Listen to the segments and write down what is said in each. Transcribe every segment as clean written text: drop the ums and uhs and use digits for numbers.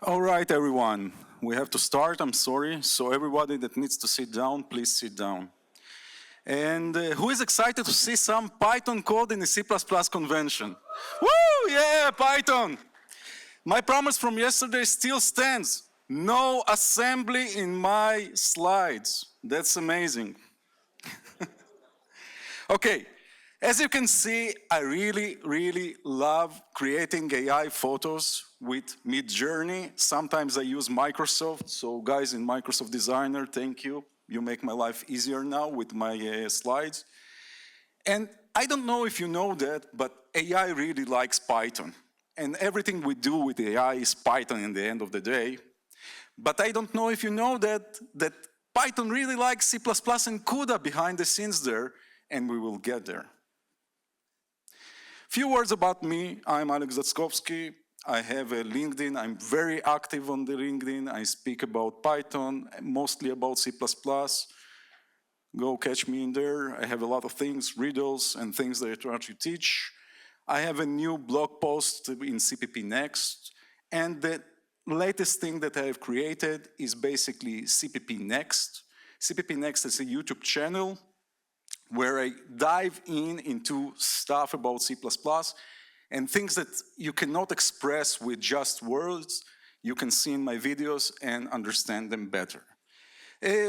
All right, everyone. We have to start. I'm sorry. So everybody that needs to sit down, please sit down. And who is excited to see some Python code in the C++ convention? Woo! Yeah, Python! My promise from yesterday still stands. No assembly in my slides. That's amazing. Okay, as you can see, I really love creating AI photos with Midjourney. Sometimes I use Microsoft, so guys in Microsoft Designer, thank you. You make my life easier now with my slides. And I don't know if you know that, but AI really likes Python. And everything we do with AI is Python in the end of the day. But I don't know if you know that Python really likes C++ and CUDA behind the scenes there, and we will get there. Few words about me. I'm Dathskovsky. I have a LinkedIn. I'm very active on the LinkedIn. I speak about Python, mostly about C++. Go catch me in there. I have a lot of things, riddles and things that I try to teach. I have a new blog post in CPP Next. And the latest thing that I have created is basically CPP Next. CPP Next is a YouTube channel where I dive into stuff about C++ and things that you cannot express with just words, you can see in my videos and understand them better.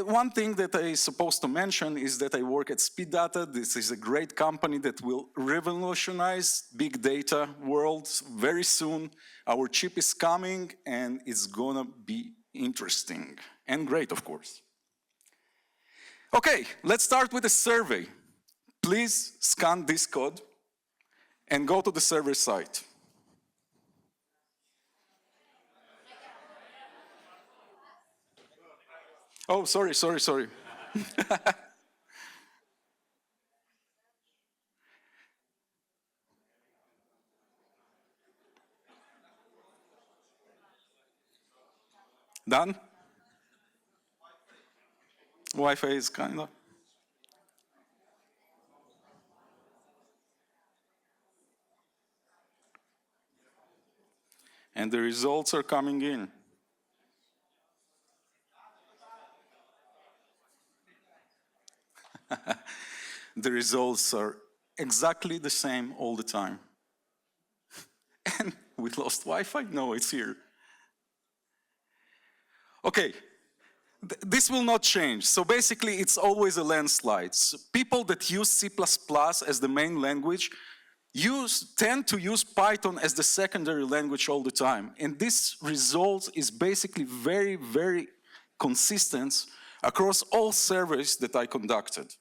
One thing that I'm supposed to mention is that I work at SpeedData. This is a great company that will revolutionize big data world very soon. Our chip is coming and it's gonna be interesting and great, of course. Okay, let's start with a survey. Please scan this code and go to the server site. Oh, sorry. Done? Wi-Fi is kind of. And the results are coming in. The results are exactly the same all the time. And we lost Wi-Fi? No, it's here. Okay, this will not change. So basically, it's always a landslide. So people that use C++ as the main language tend to use Python as the secondary language all the time. And this result is basically very consistent across all surveys that I conducted.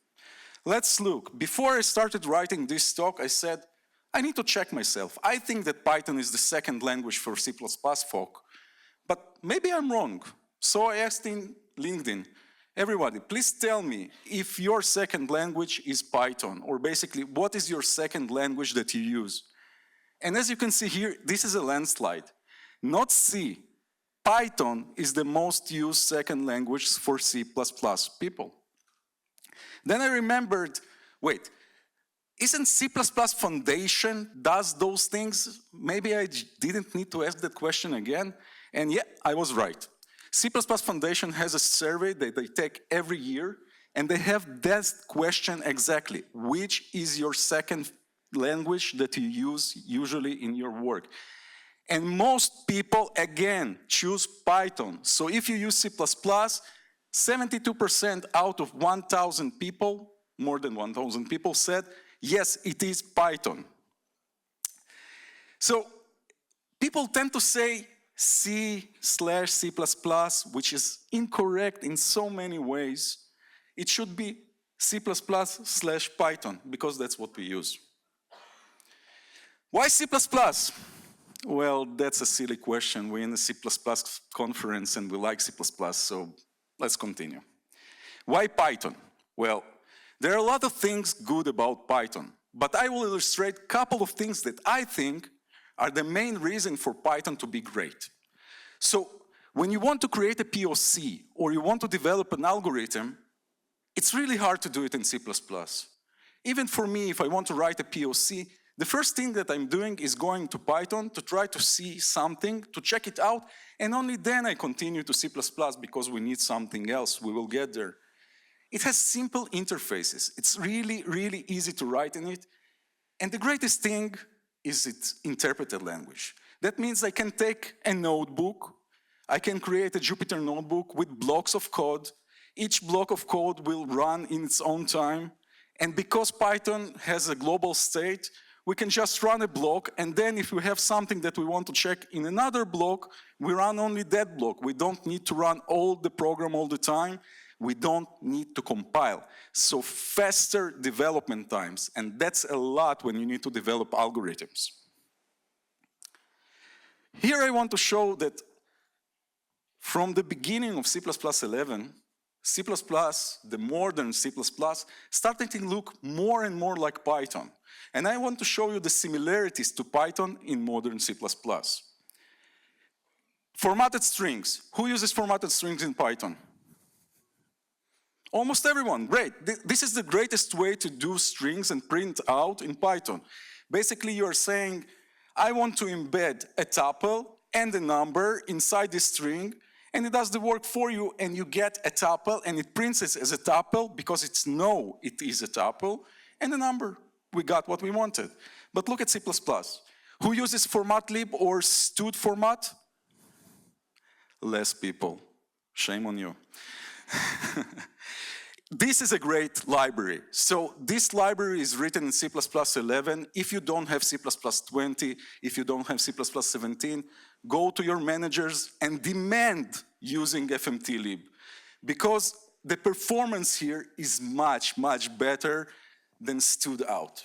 Let's look. Before I started writing this talk, I said, I need to check myself. I think that Python is the second language for C++ folk, but maybe I'm wrong. So I asked in LinkedIn, everybody, please tell me if your second language is Python, or basically, what is your second language that you use? And as you can see here, this is a landslide. Not C. Python is the most used second language for C++ people. Then I remembered, wait, isn't C++ Foundation does those things? Maybe I didn't need to ask that question again. And yeah, I was right. C++ Foundation has a survey that they take every year, and they have that question exactly. Which is your second language that you use usually in your work? And most people, again, choose Python. So if you use C++, 72% out of 1,000 people, more than 1,000 people said, yes, it is Python. So people tend to say C/C++, which is incorrect in so many ways. It should be C++/Python, because that's what we use. Why C++? Well, that's a silly question. We're in a C++ conference and we like C++, so let's continue. Why Python? Well, there are a lot of things good about Python, but I will illustrate a couple of things that I think are the main reason for Python to be great. So when you want to create a POC or you want to develop an algorithm, it's really hard to do it in C++. Even for me, if I want to write a POC, The first thing that I'm doing is going to Python to try to see something, to check it out, and only then I continue to C++ because we need something else. We will get there. It has simple interfaces. It's really, really easy to write in it. And the greatest thing is its interpreted language. That means I can take a notebook, I can create a Jupyter notebook with blocks of code. Each block of code will run in its own time. And because Python has a global state, we can just run a block, and then if we have something that we want to check in another block, we run only that block. We don't need to run all the program all the time. We don't need to compile. So faster development times, and that's a lot when you need to develop algorithms. Here I want to show that from the beginning of C++11, C++, the modern C++, started to look more and more like Python. And I want to show you the similarities to Python in modern C++. Formatted strings. Who uses formatted strings in Python? Almost everyone. Great. This is the greatest way to do strings and print out in Python. Basically, you're saying, I want to embed a tuple and a number inside this string, and it does the work for you, and you get a tuple, and it prints it as a tuple because it is a tuple, and a number. We got what we wanted. But look at C++. Who uses formatlib or stud format? Less people. Shame on you. This is a great library. So this library is written in C++11. If you don't have C++20, if you don't have C++17, go to your managers and demand using fmtlib, because the performance here is much, much better than stood out.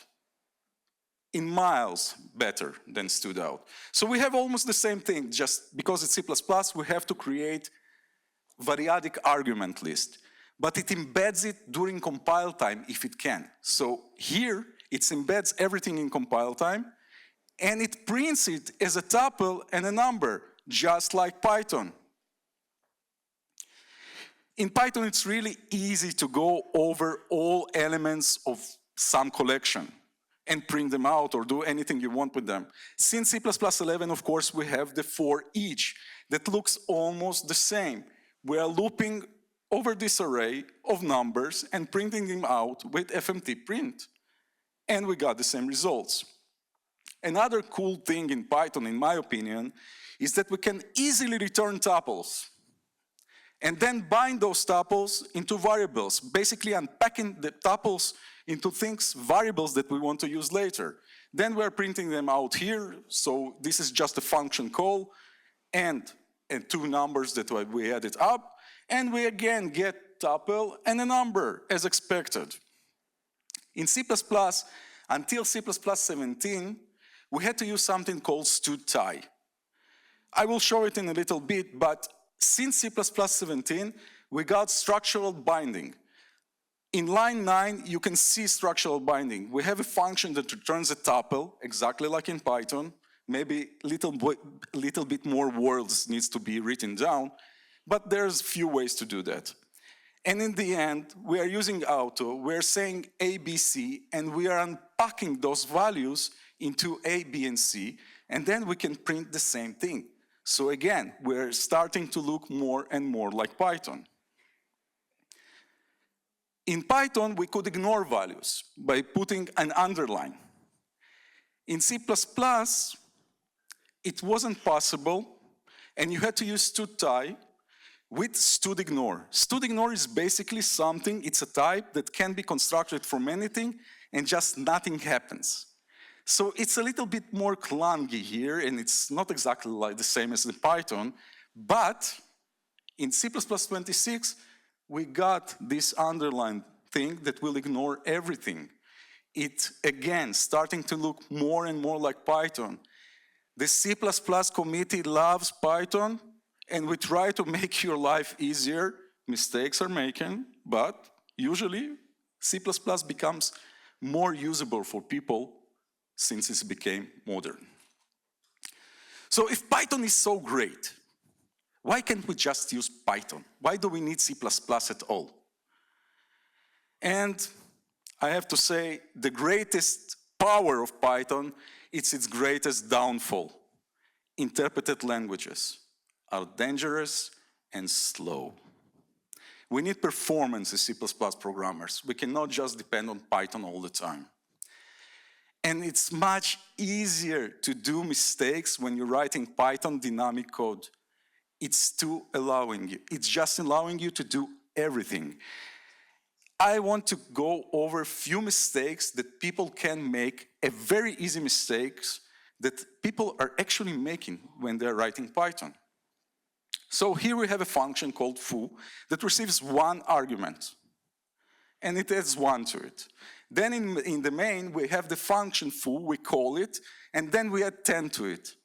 In miles better than stood out. So we have almost the same thing, just because it's C++, we have to create variadic argument list. But it embeds it during compile time if it can. So here, it embeds everything in compile time, and it prints it as a tuple and a number, just like Python. In Python, it's really easy to go over all elements of some collection and print them out or do anything you want with them. Since C++11, of course, we have the for each that looks almost the same. We are looping over this array of numbers and printing them out with fmt print. And we got the same results. Another cool thing in Python, in my opinion, is that we can easily return tuples and then bind those tuples into variables, basically unpacking the tuples into things, variables that we want to use later. Then we're printing them out here, so this is just a function call, and two numbers that we added up, and we again get tuple and a number, as expected. In C++, until C++17, we had to use something called std_tie. I will show it in a little bit, but since C++17, we got structural binding. In line 9, you can see structural binding. We have a function that returns a tuple, exactly like in Python. Maybe little bit more words needs to be written down, but there's few ways to do that. And in the end, we are using auto, we're saying A, B, C, and we are unpacking those values into A, B, and C, and then we can print the same thing. So again, we're starting to look more and more like Python. In Python, we could ignore values by putting an underline. In C++, it wasn't possible, and you had to use std_tie with std_ignore. Std_ignore is basically something, it's a type that can be constructed from anything, and just nothing happens. So it's a little bit more clunky here, and it's not exactly like the same as in Python, but in C++26, we got this underlined thing that will ignore everything. It, again, starting to look more and more like Python. The C++ committee loves Python, and we try to make your life easier. Mistakes are making, but usually C++ becomes more usable for people since it became modern. So if Python is so great, why can't we just use Python? Why do we need C++ at all? And I have to say, the greatest power of Python, it's its greatest downfall. Interpreted languages are dangerous and slow. We need performance as C++ programmers. We cannot just depend on Python all the time. And it's much easier to do mistakes when you're writing Python dynamic code. It's just allowing you to do everything. I want to go over a few mistakes that people can make, very easy mistakes that people are actually making when they're writing Python. So here we have a function called foo that receives one argument, and it adds 1 to it. Then in the main, we have the function foo, we call it, and then we add 10 to it.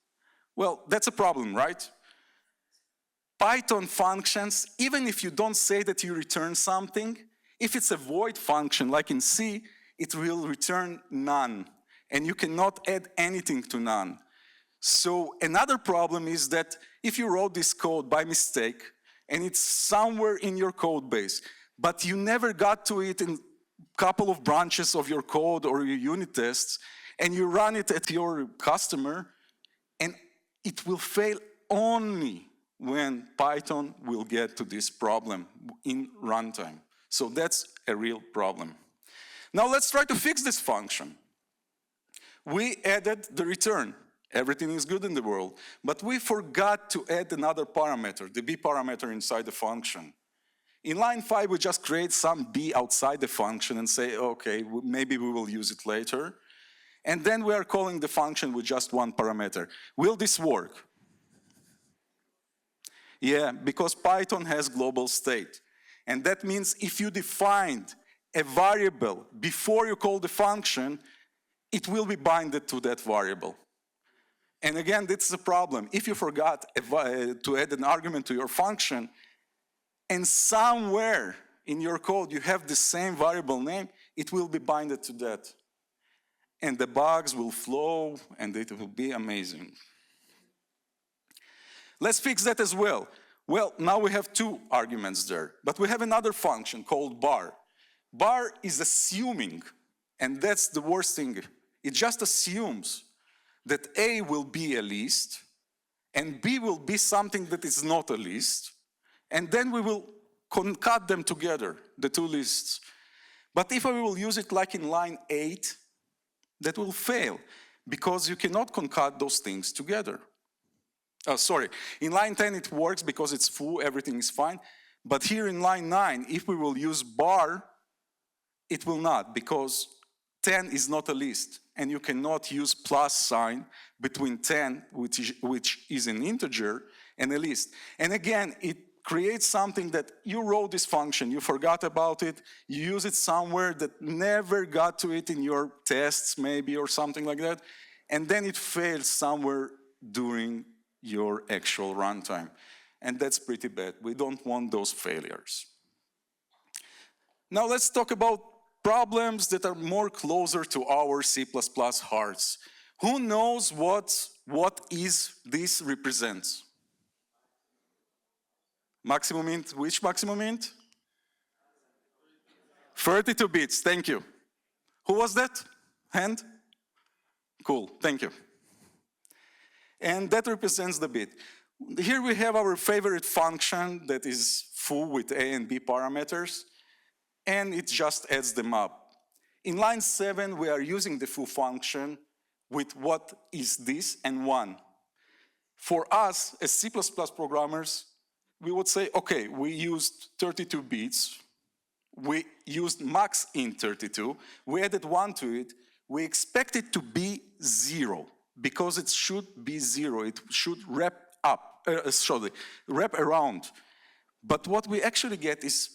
Well, that's a problem, right? Python functions, even if you don't say that you return something, if it's a void function like in C, it will return none, and you cannot add anything to none. So another problem is that if you wrote this code by mistake, and it's somewhere in your code base, but you never got to it in a couple of branches of your code or your unit tests, and you run it at your customer, and it will fail only when Python will get to this problem in runtime. So that's a real problem. Now let's try to fix this function. We added the return. Everything is good in the world. But we forgot to add another parameter, the b parameter inside the function. In line 5, we just create some b outside the function and say, okay, maybe we will use it later. And then we are calling the function with just one parameter. Will this work? Yeah, because Python has global state. And that means if you defined a variable before you call the function, it will be binded to that variable. And again, this is a problem. If you forgot to add an argument to your function, and somewhere in your code you have the same variable name, it will be binded to that. And the bugs will flow, and it will be amazing. Let's fix that as well. Well, now we have 2 arguments there, but we have another function called bar. Bar is assuming, and that's the worst thing. It just assumes that A will be a list, and B will be something that is not a list, and then we will concat them together, the 2 lists. But if we will use it like in line 8, that will fail, because you cannot concat those things together. In line 10 it works because it's full, everything is fine. But here in line 9, if we will use bar, it will not, because 10 is not a list. And you cannot use plus sign between 10, which is an integer, and a list. And again, it creates something that you wrote this function, you forgot about it, you use it somewhere that never got to it in your tests maybe or something like that, and then it fails somewhere during your actual runtime. And that's pretty bad. We don't want those failures. Now let's talk about problems that are more closer to our C++ hearts. Who knows what this represents? Maximum int, which maximum int? 32 bits, thank you. Who was that? Hand? Cool, thank you. And that represents the bit. Here we have our favorite function that is foo with a and b parameters, and it just adds them up. In line 7, we are using the foo function with what is this and 1. For us, as C++ programmers, we would say, okay, we used 32 bits, we used max int 32, we added 1 to it, we expect it to be 0, because it should be 0, it should wrap around. But what we actually get is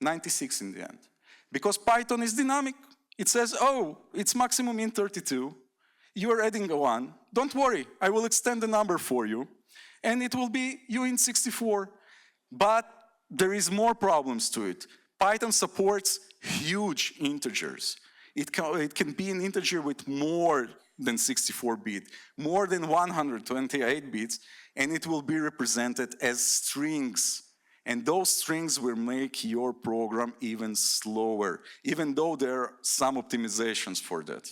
96 in the end. Because Python is dynamic. It says, oh, it's maximum int 32, you are adding a 1, don't worry, I will extend the number for you, and it will be uint 64. But there is more problems to it. Python supports huge integers. It can be an integer with more than 64-bit, more than 128 bits, and it will be represented as strings. And those strings will make your program even slower, even though there are some optimizations for that.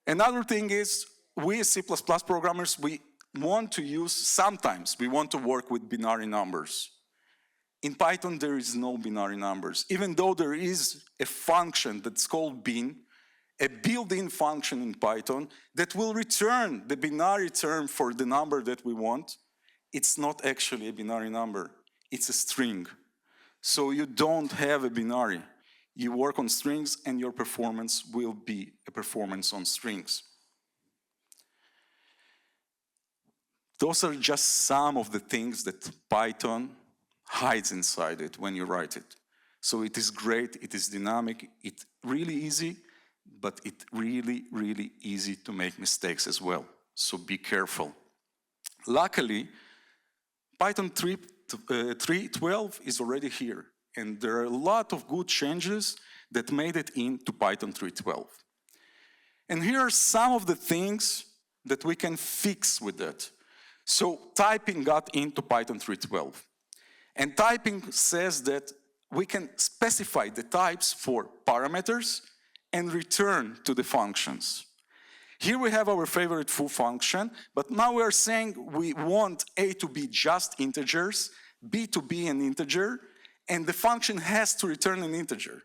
Another thing is, we as C++ programmers, we want to use, sometimes we want to work with binary numbers. In Python, there is no binary numbers, even though there is a function that's called bin, a built-in function in Python that will return the binary term for the number that we want. It's not actually a binary number, it's a string. So you don't have a binary. You work on strings and your performance will be a performance on strings. Those are just some of the things that Python hides inside it when you write it. So it is great, it is dynamic, it's really easy, but it's really, really easy to make mistakes as well. So be careful. Luckily, Python 3.12 is already here, and there are a lot of good changes that made it into Python 3.12. And here are some of the things that we can fix with that. So typing got into Python 3.12. And typing says that we can specify the types for parameters and return to the functions. Here we have our favorite foo function, but now we are saying we want A to be just integers, B to be an integer, and the function has to return an integer.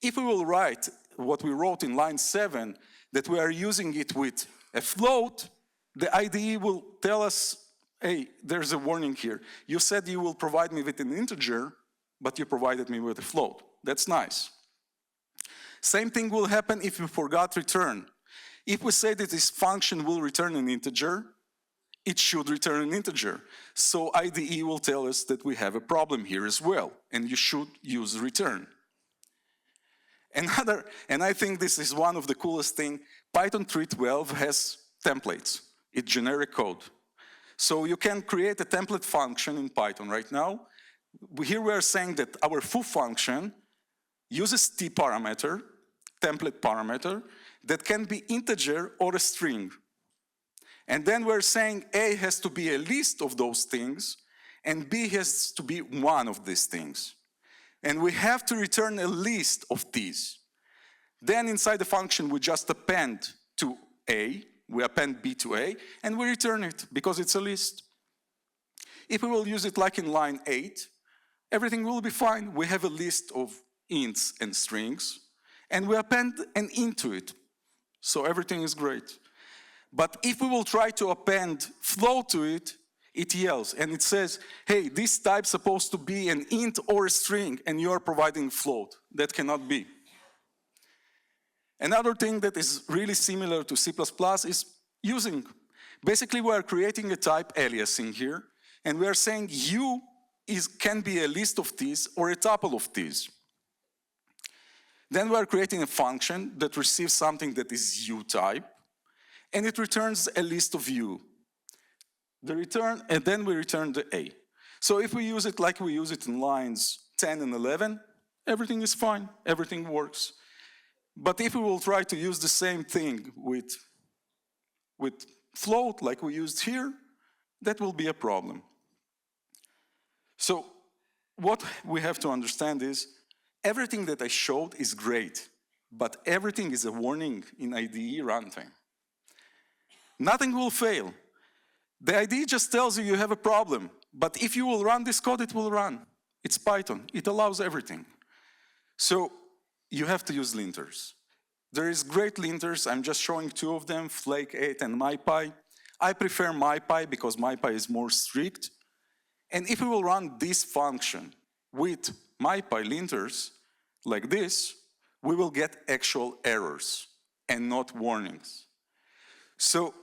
If we will write what we wrote in line 7, that we are using it with a float, the IDE will tell us, hey, there's a warning here. You said you will provide me with an integer, but you provided me with a float. That's nice. Same thing will happen if you forgot return. If we say that this function will return an integer, it should return an integer. So IDE will tell us that we have a problem here as well, and you should use return. And I think this is one of the coolest things, Python 3.12 has templates. It's generic code. So you can create a template function in Python right now. Here we are saying that our foo function uses t parameter, template parameter, that can be integer or a string. And then we're saying A has to be a list of those things, and B has to be one of these things. And we have to return a list of these. Then inside the function, we just append to A, we append B to A, and we return it because it's a list. If we will use it like in line 8, everything will be fine. We have a list of ints and strings, and we append an int to it. So everything is great. But if we will try to append float to it, it yells and it says, hey, this type's supposed to be an int or a string, and you are providing float. That cannot be. Another thing that is really similar to C++ is using. Basically, we are creating a type aliasing here, and we are saying U can be a list of these or a tuple of these. Then we are creating a function that receives something that is U type, and it returns a list of U. And then we return the A. So if we use it like we use it in lines 10 and 11, everything is fine, everything works. But if we will try to use the same thing with float like we used here, that will be a problem. So what we have to understand is, everything that I showed is great, but everything is a warning in IDE runtime. Nothing will fail. The IDE just tells you you have a problem, but if you will run this code, it will run. It's Python, it allows everything. So you have to use linters. There is great linters, I'm just showing two of them, Flake8 and MyPy. I prefer MyPy because MyPy is more strict. And if we will run this function with MyPy linters, like this, we will get actual errors and not warnings. So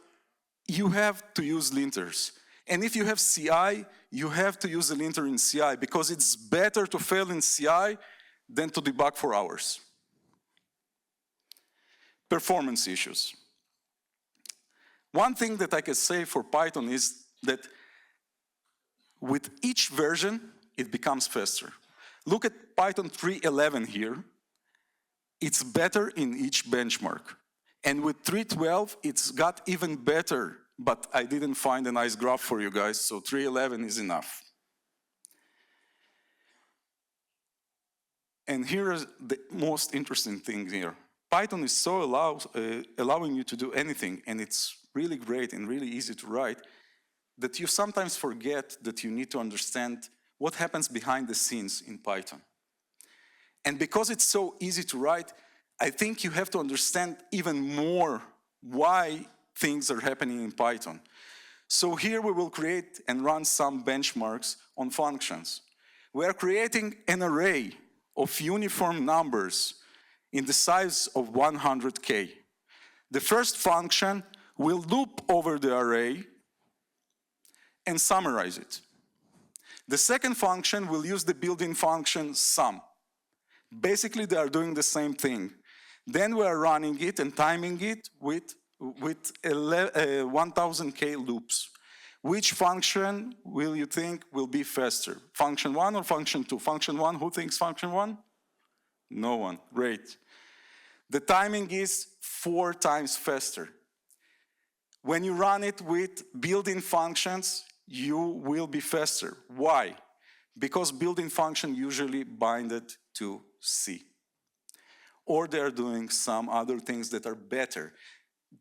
you have to use linters. And if you have CI, you have to use a linter in CI because it's better to fail in CI than to debug for hours. Performance issues. One thing that I can say for Python is that with each version, it becomes faster. Look at Python 3.11 here. It's better in each benchmark. And with 3.12, it's got even better, but I didn't find a nice graph for you guys, so 3.11 is enough. And here is the most interesting thing here. Python is so allowing you to do anything, and it's really great and really easy to write, that you sometimes forget that you need to understand what happens behind the scenes in Python. And because it's so easy to write, I think you have to understand even more why things are happening in Python. So here we will create and run some benchmarks on functions. We are creating an array of uniform numbers in the size of 100K. The first function will loop over the array and summarize it. The second function will use the built-in function sum. Basically, they are doing the same thing. Then we are running it and timing it with 1000K loops. Which function will you think will be faster? Function 1 or function 2? Function 1, who thinks function 1? No one, great. The timing is 4 times faster. When you run it with built-in functions, you will be faster. Why? Because built-in function usually binded to C. Or they're doing some other things that are better.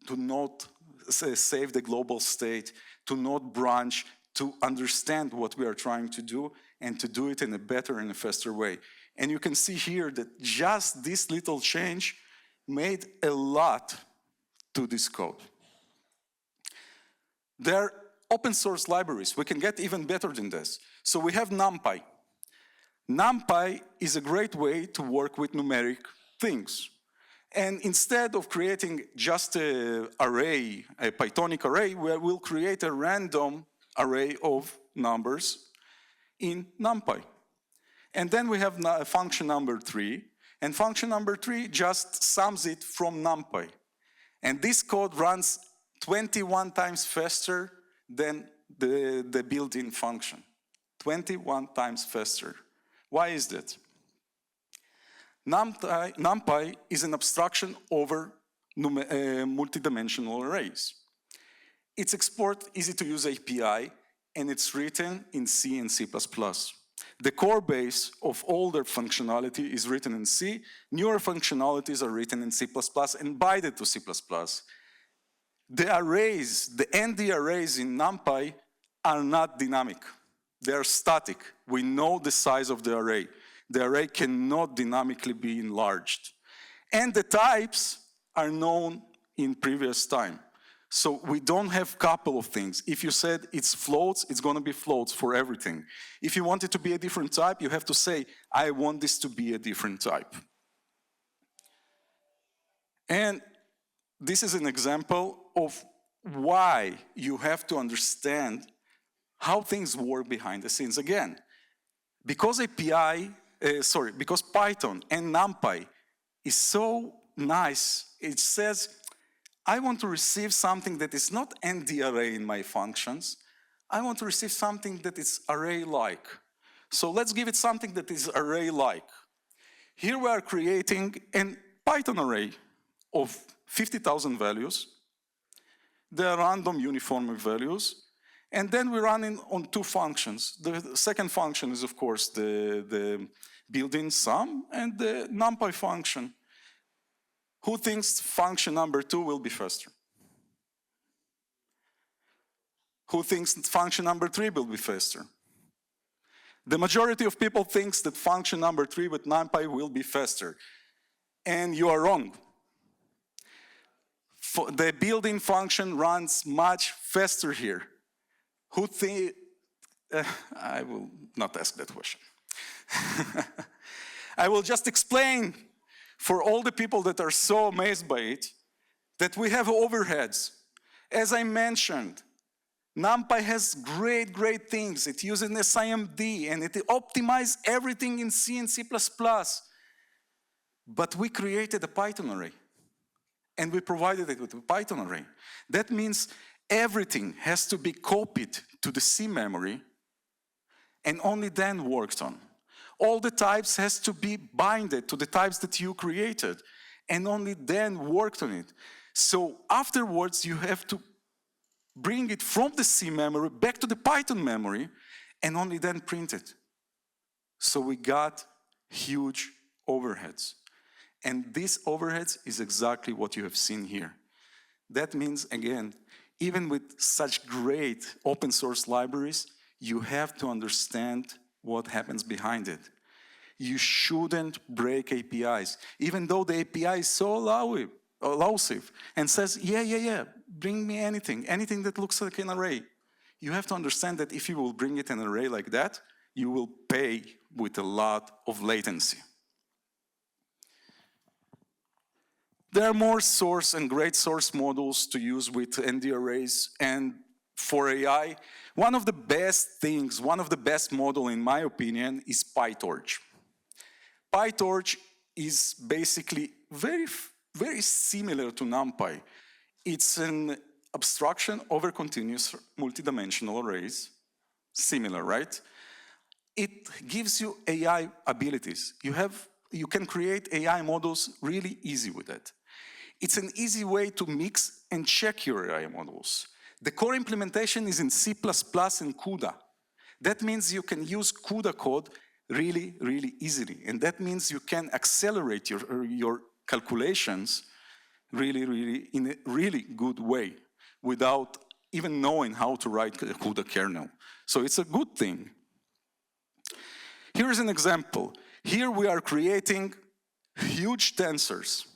To not save the global state, to not branch, to understand what we are trying to do, and to do it in a better and a faster way. And you can see here that just this little change made a lot to this code. There are open source libraries. We can get even better than this. So we have NumPy. NumPy is a great way to work with numeric things. And instead of creating just an array, a Pythonic array, we will create a random array of numbers in NumPy. And then we have function number 3, and function number 3 just sums it from NumPy. And this code runs 21 times faster than the built-in function. 21 times faster. Why is that? NumPy is an abstraction over multidimensional arrays. It's export easy-to-use API, and it's written in C and C++. The core base of older functionality is written in C. Newer functionalities are written in C++ and binded to C++. The arrays, the ND arrays in NumPy are not dynamic. They are static. We know the size of the array. The array cannot dynamically be enlarged. And the types are known in previous time. So we don't have a couple of things. If you said it's floats, it's going to be floats for everything. If you want it to be a different type, you have to say, I want this to be a different type. And this is an example of why you have to understand how things work behind the scenes. Again, because because Python and NumPy is so nice, it says, I want to receive something that is not ND array in my functions. I want to receive something that is array-like. So let's give it something that is array-like. Here we are creating a Python array of 50,000 values. They are random uniform values. And then we run it on 2 functions. The second function is, of course, the built-in sum and the NumPy function. Who thinks function number 2 will be faster? Who thinks function number 3 will be faster? The majority of people thinks that function number 3 with NumPy will be faster. And you are wrong. The built-in function runs much faster here. Who think? I will not ask that question. I will just explain for all the people that are so amazed by it, that we have overheads. As I mentioned, NumPy has great things. It uses an SIMD and it optimizes everything in C and C++. But we created a Python array and we provided it with a Python array. That means everything has to be copied to the C memory and only then worked on. All the types has to be binded to the types that you created and only then worked on it. So afterwards you have to bring it from the C memory back to the Python memory and only then print it. So we got huge overheads. And this overheads is exactly what you have seen here. That means, again, even with such great open source libraries, you have to understand what happens behind it. You shouldn't break APIs, even though the API is so elusive and says, yeah, bring me anything that looks like an array. You have to understand that if you will bring it an array like that, you will pay with a lot of latency. There are more source and great source models to use with ND arrays, and for AI, one of the best things, one of the best model in my opinion is PyTorch. PyTorch is basically very similar to NumPy. It's an abstraction over continuous multidimensional arrays. Similar, right? It gives you AI abilities. You can create AI models really easy with it. It's an easy way to mix and check your AI models. The core implementation is in C++ and CUDA. That means you can use CUDA code really easily. And that means you can accelerate your calculations really in a really good way without even knowing how to write the CUDA kernel. So it's a good thing. Here's an example. Here we are creating huge tensors,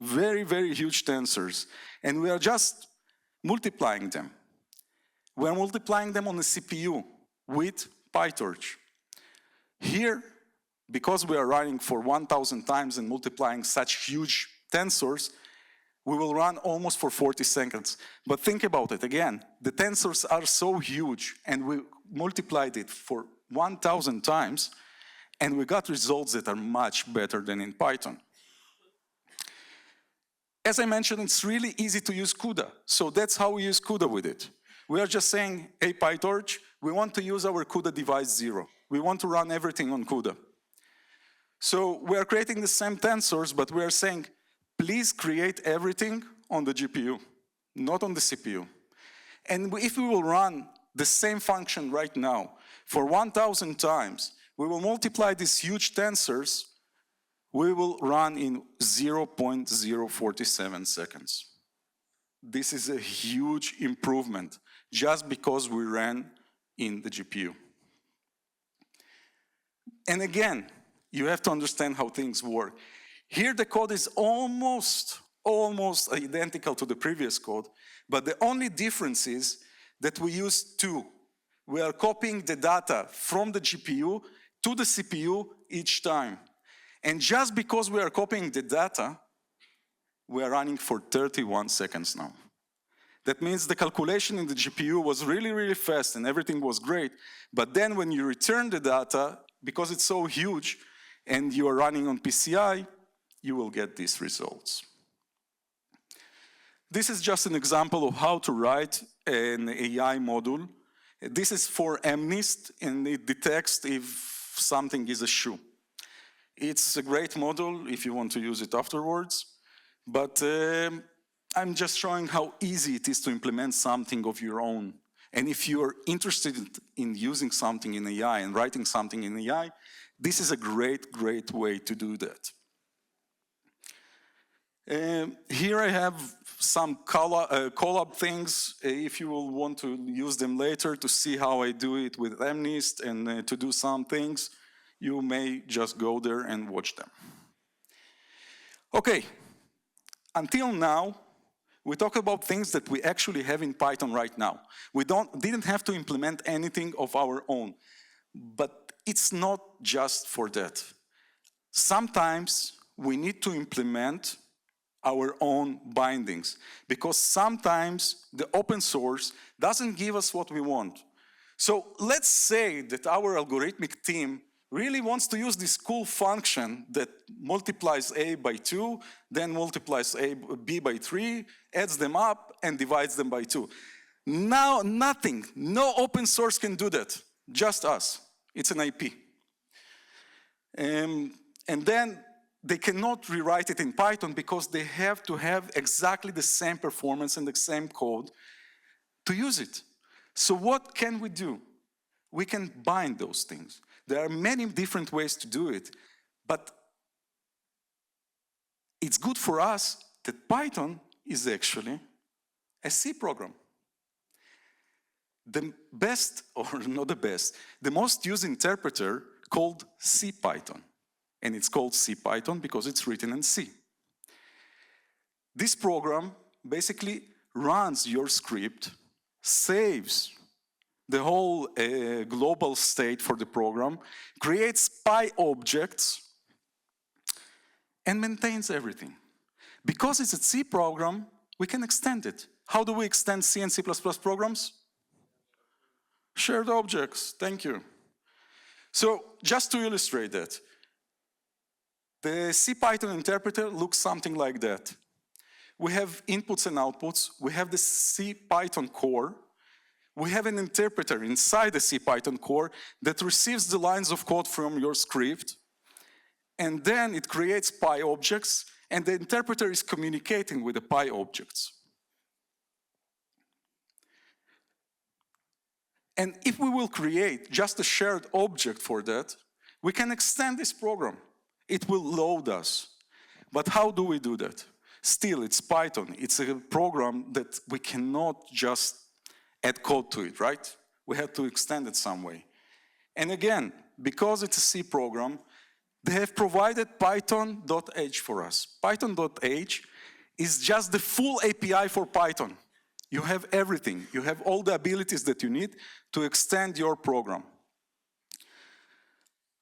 very huge tensors, and we are just multiplying them. We are multiplying them on the CPU with PyTorch. Here, because we are running for 1,000 times and multiplying such huge tensors, we will run almost for 40 seconds. But think about it again, the tensors are so huge and we multiplied it for 1,000 times and we got results that are much better than in Python. As I mentioned, it's really easy to use CUDA. So that's how we use CUDA with it. We are just saying, hey PyTorch, we want to use our CUDA device 0. We want to run everything on CUDA. So we are creating the same tensors, but we are saying, please create everything on the GPU, not on the CPU. And if we will run the same function right now for 1,000 times, we will multiply these huge tensors, we will run in 0.047 seconds. This is a huge improvement just because we ran in the GPU. And again, you have to understand how things work. Here the code is almost identical to the previous code, but the only difference is that we use two. We are copying the data from the GPU to the CPU each time. And just because we are copying the data, we are running for 31 seconds now. That means the calculation in the GPU was really fast and everything was great, but then when you return the data, because it's so huge and you are running on PCI, you will get these results. This is just an example of how to write an AI model. This is for MNIST, and it detects if something is a shoe. It's a great model if you want to use it afterwards, but I'm just showing how easy it is to implement something of your own. And if you're interested in using something in AI and writing something in AI, this is a great way to do that. Here I have some collab things, if you will want to use them later to see how I do it with MNIST and to do some things, you may just go there and watch them. Okay, until now, we talked about things that we actually have in Python right now. We didn't have to implement anything of our own, but it's not just for that. Sometimes we need to implement our own bindings, because sometimes the open source doesn't give us what we want. So let's say that our algorithmic team really wants to use this cool function that multiplies A by 2, then multiplies B by 3, adds them up, and divides them by 2. Now, no open source can do that, just us. It's an IP. And then they cannot rewrite it in Python because they have to have exactly the same performance and the same code to use it. So what can we do? We can bind those things. There are many different ways to do it, but it's good for us that Python is actually a C program. The best, or not the best, the most used interpreter called CPython. And it's called CPython because it's written in C. This program basically runs your script, saves the whole global state for the program, creates Py objects, and maintains everything. Because it's a C program, we can extend it. How do we extend C and C++ programs? Shared objects, thank you. So just to illustrate that, the CPython interpreter looks something like that. We have inputs and outputs, we have the CPython core, we have an interpreter inside the CPython core that receives the lines of code from your script, and then it creates Py objects, and the interpreter is communicating with the Py objects. And if we will create just a shared object for that, we can extend this program. It will load us. But how do we do that? Still, it's Python. It's a program that we cannot just add code to it, right? We have to extend it some way. And again, because it's a C program, they have provided Python.h for us. Python.h is just the full API for Python. You have everything. You have all the abilities that you need to extend your program.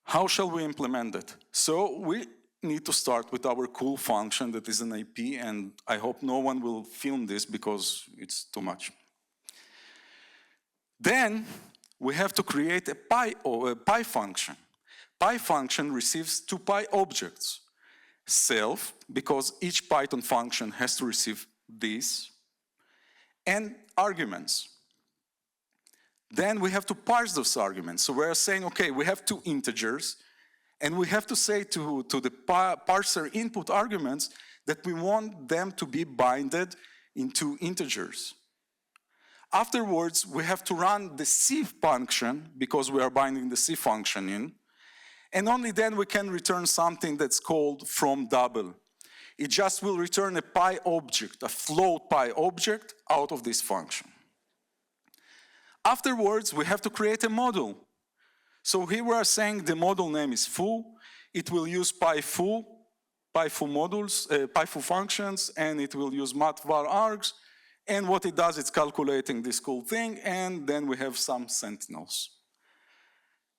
How shall we implement it? So we need to start with our cool function that is an AP, and I hope no one will film this because it's too much. Then we have to create a Py function. Py function receives two Py objects. Self, because each Python function has to receive this, and arguments. Then we have to parse those arguments. So we're saying, okay, we have two integers, and we have to say to the parser input arguments that we want them to be binded into integers. Afterwards, we have to run the C function, because we are binding the C function in, and only then we can return something that's called from double. It just will return a Py object, a float Py object out of this function. Afterwards, we have to create a model. So here we are saying the model name is foo. It will use PyFoo modules, PyFoo functions, and it will use matvar args. And what it does, it's calculating this cool thing, and then we have some sentinels.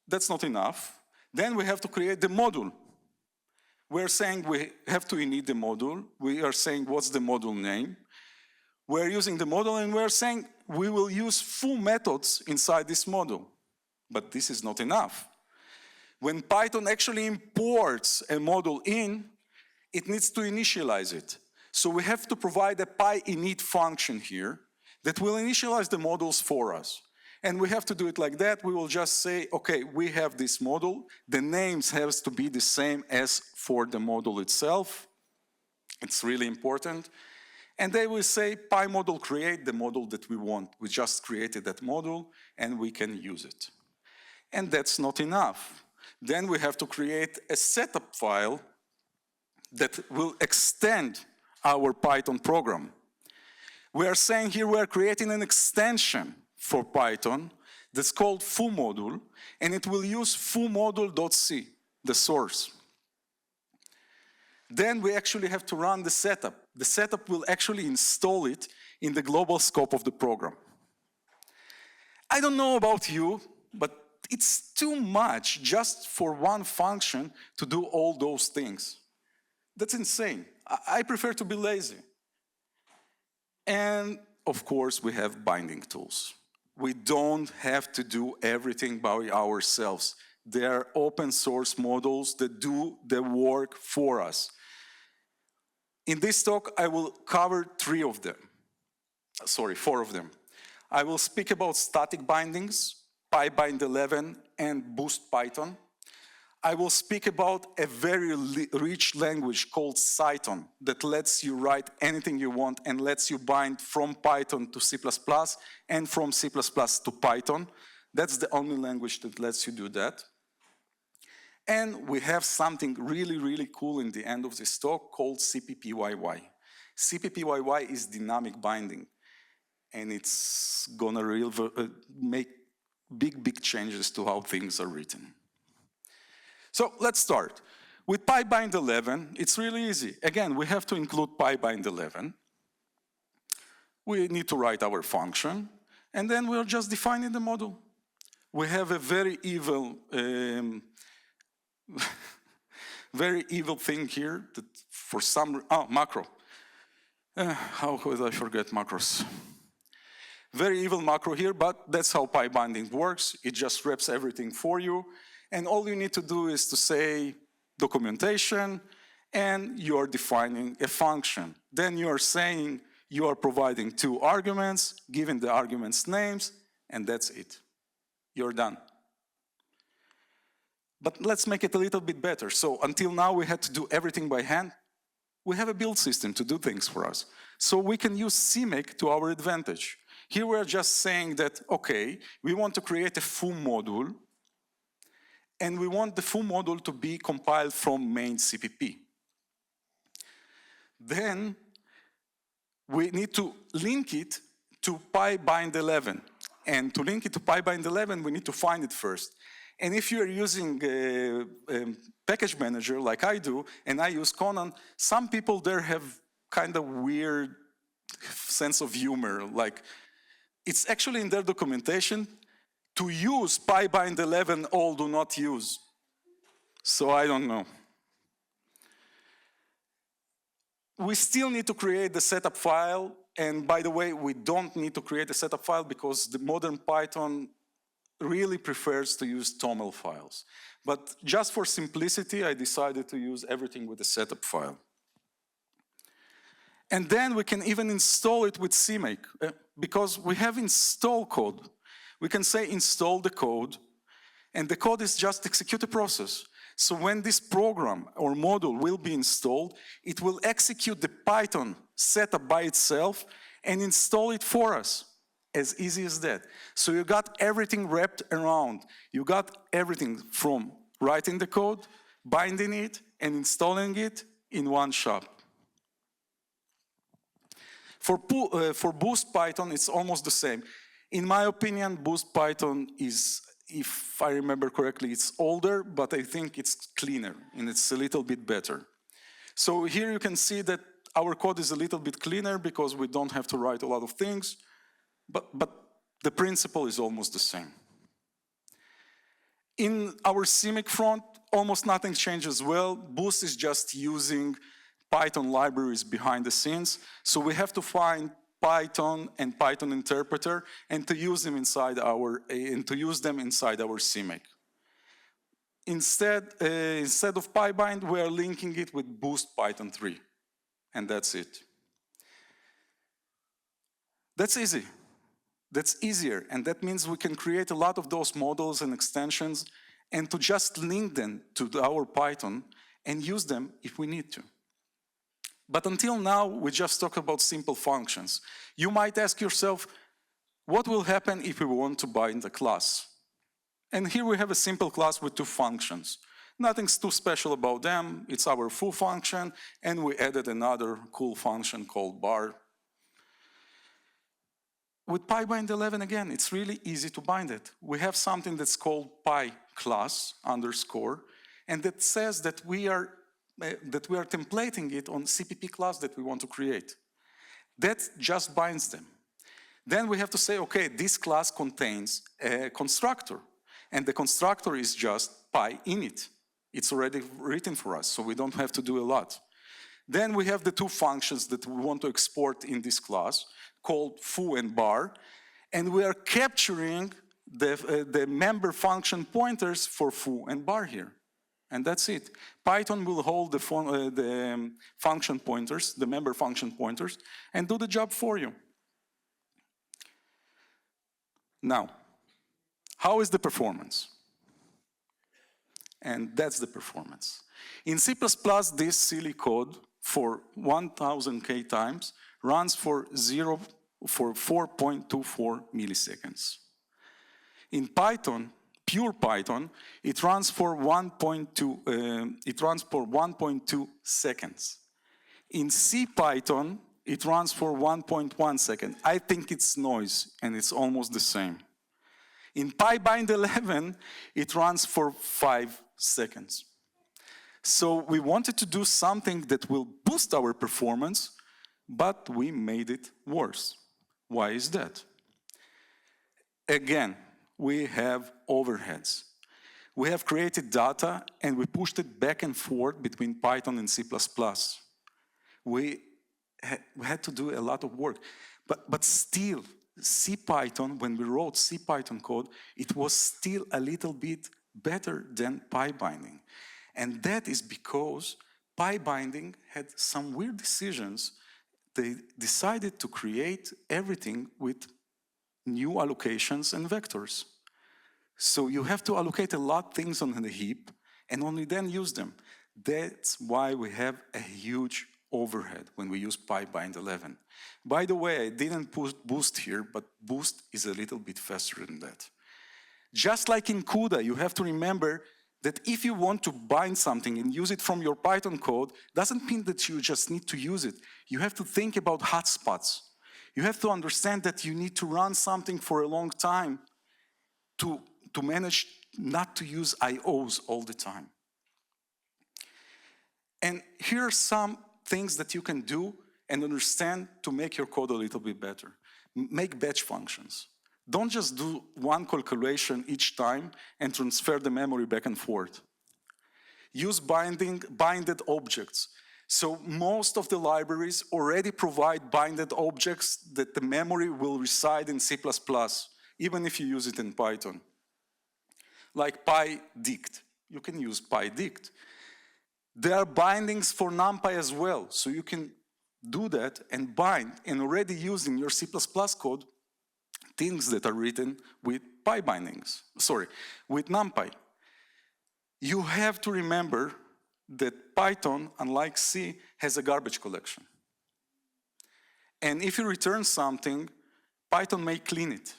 That's not enough. Then we have to create the module. We're saying we have to init the module. We are saying what's the module name. We're using the model, and we're saying we will use foo methods inside this model. But this is not enough. When Python actually imports a model in, it needs to initialize it. So we have to provide a PyInit function here that will initialize the models for us. And we have to do it like that. We will just say, okay, we have this model. The names have to be the same as for the model itself. It's really important. And they will say, PyModel create the model that we want. We just created that model, and we can use it. And that's not enough. Then we have to create a setup file that will extend our Python program. We are saying here we are creating an extension for Python that's called foo module, and it will use foomodule.c, the source. Then we actually have to run the setup. The setup will actually install it in the global scope of the program. I don't know about you, but it's too much just for one function to do all those things. That's insane. I prefer to be lazy. And of course, we have binding tools. We don't have to do everything by ourselves. There are open source models that do the work for us. In this talk, I will cover 4 of them. I will speak about static bindings, PyBind 11, and Boost Python. I will speak about a very rich language called Cython that lets you write anything you want and lets you bind from Python to C++ and from C++ to Python. That's the only language that lets you do that. And we have something really, really cool in the end of this talk called cppyy. cppyy is dynamic binding, and it's gonna make big changes to how things are written. So let's start. With PyBind 11, it's really easy. Again, we have to include PyBind 11. We need to write our function, and then we're just defining the model. We have a very evil thing here that for some, macro. How could I forget macros? Very evil macro here, but that's how PyBinding works. It just wraps everything for you. And all you need to do is to say documentation, and you are defining a function. Then you are saying you are providing two arguments, giving the arguments names, and that's it. You're done. But let's make it a little bit better. So until now, we had to do everything by hand. We have a build system to do things for us. So we can use CMake to our advantage. Here we're just saying that, okay, we want to create a foo module, and we want the foo module to be compiled from main CPP. Then we need to link it to PyBind 11. And to link it to PyBind 11, we need to find it first. And if you're using a package manager like I do, and I use Conan, some people there have kind of weird sense of humor. Like, it's actually in their documentation to use PyBind 11, all do not use. So I don't know. We still need to create the setup file. And by the way, we don't need to create a setup file because the modern Python really prefers to use TOML files. But just for simplicity, I decided to use everything with a setup file. And then we can even install it with CMake, because we have install code. We can say install the code, and the code is just execute a process. So when this program or module will be installed, it will execute the Python setup by itself and install it for us. As easy as that. So you got everything wrapped around. You got everything from writing the code, binding it, and installing it in one shot. For Boost Python, it's almost the same. In my opinion, Boost Python is, if I remember correctly, it's older, but I think it's cleaner, and it's a little bit better. So here you can see that our code is a little bit cleaner because we don't have to write a lot of things. But the principle is almost the same. In our CMake front, almost nothing changes well. Boost is just using Python libraries behind the scenes. So we have to find Python and Python interpreter and to use them inside our CMake. Instead of PyBind, we are linking it with Boost Python 3. And that's it. That's easy. That's easier, and that means we can create a lot of those models and extensions and to just link them to our Python and use them if we need to. But until now, we just talk about simple functions. You might ask yourself, what will happen if we want to bind a class? And here we have a simple class with two functions. Nothing's too special about them. It's our foo function, and we added another cool function called bar. With PyBind 11, again, it's really easy to bind it. We have something that's called PyClass _ and that says that we are templating it on CPP class that we want to create. That just binds them. Then we have to say, okay, this class contains a constructor, and the constructor is just PyInit. It's already written for us, so we don't have to do a lot. Then we have the two functions that we want to export in this class, called foo and bar, and we are capturing the member function pointers for foo and bar here. And that's it. Python will hold the function pointers, the member function pointers, and do the job for you. Now, how is the performance? And that's the performance. In C++, this silly code for 1000k times runs for 4.24 milliseconds. In Python, pure Python, it runs for 1.2 seconds. In CPython, it runs for 1.1 second. I think it's noise, and it's almost the same. In PyBind 11, it runs for 5 seconds. So we wanted to do something that will boost our performance, but we made it worse. Why is that? Again, we have overheads. We have created data and we pushed it back and forth between Python and C++. We had to do a lot of work. But still, CPython, when we wrote CPython code, it was still a little bit better than PyBinding. And that is because PyBinding had some weird decisions. They decided to create everything with new allocations and vectors. So you have to allocate a lot of things on the heap and only then use them. That's why we have a huge overhead when we use PyBind 11. By the way, I didn't put boost here, but boost is a little bit faster than that. Just like in CUDA, you have to remember that if you want to bind something and use it from your Python code, doesn't mean that you just need to use it. You have to think about hotspots. You have to understand that you need to run something for a long time to manage not to use IOs all the time. And here are some things that you can do and understand to make your code a little bit better. Make batch functions. Don't just do one calculation each time and transfer the memory back and forth. Use binded objects. So most of the libraries already provide binded objects that the memory will reside in C++, even if you use it in Python. Like PyDict. You can use PyDict. There are bindings for NumPy as well, so you can do that and bind and already use in your C++ code things that are written with with NumPy. You have to remember that Python, unlike C, has a garbage collection. And if you return something, Python may clean it,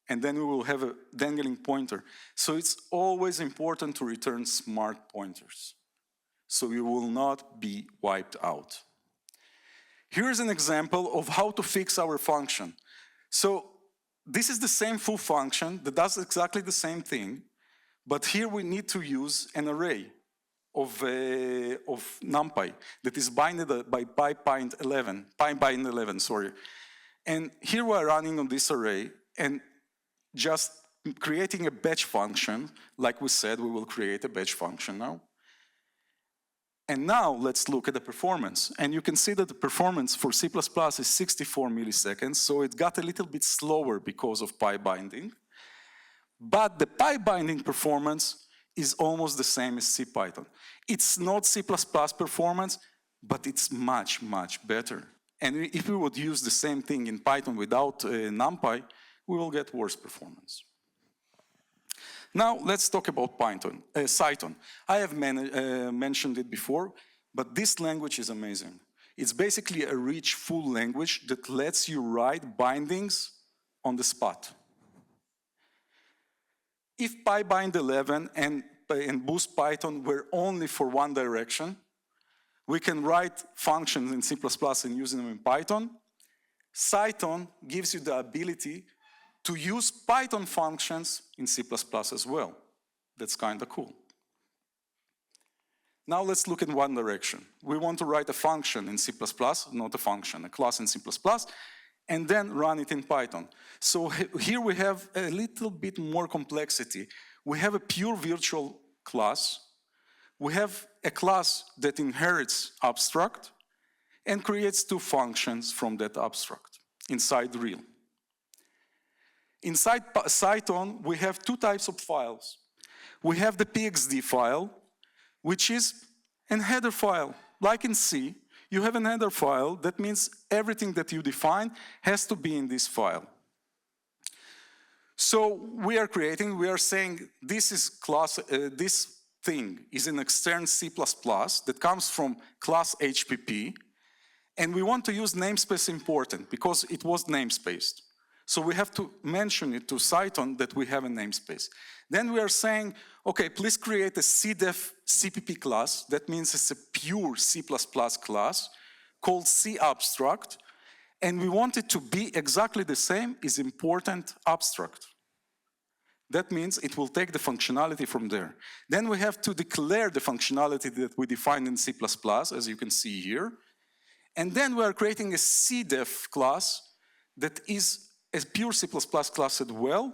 and then we will have a dangling pointer. So it's always important to return smart pointers, so you will not be wiped out. Here's an example of how to fix our function. So this is the same full function that does exactly the same thing, but here we need to use an array of NumPy that is binded by PyBind 11, sorry. And here we're running on this array and just creating a batch function. Like we said, we will create a batch function now. And now let's look at the performance. And you can see that the performance for C++ is 64 milliseconds, so it got a little bit slower because of PyBinding. But the PyBinding performance is almost the same as CPython. It's not C++ performance, but it's much, much better. And if we would use the same thing in Python without NumPy, we will get worse performance. Now let's talk about Cython. I have mentioned it before, but this language is amazing. It's basically a rich, full language that lets you write bindings on the spot. If PyBind 11 and Boost Python were only for one direction, we can write functions in C++ and use them in Python. Cython gives you the ability to use Python functions in C++ as well. That's kind of cool. Now let's look in one direction. We want to write a function in C++, not a function, a class in C++, and then run it in Python. So here we have a little bit more complexity. We have a pure virtual class. We have a class that inherits abstract and creates two functions from that abstract inside real. Inside Cython, we have two types of files. We have the pxd file, which is a header file. Like in C, you have a header file. That means everything that you define has to be in this file. So we are saying this is class, this thing is an external C++ that comes from class HPP, and we want to use namespace important because it was namespaced. So we have to mention it to Cython that we have a namespace. Then we are saying, okay, please create a cdef CPP class. That means it's a pure C++ class called cAbstract. And we want it to be exactly the same as important abstract. That means it will take the functionality from there. Then we have to declare the functionality that we defined in C++, as you can see here. And then we are creating a cdef class that is a pure C++ class as well,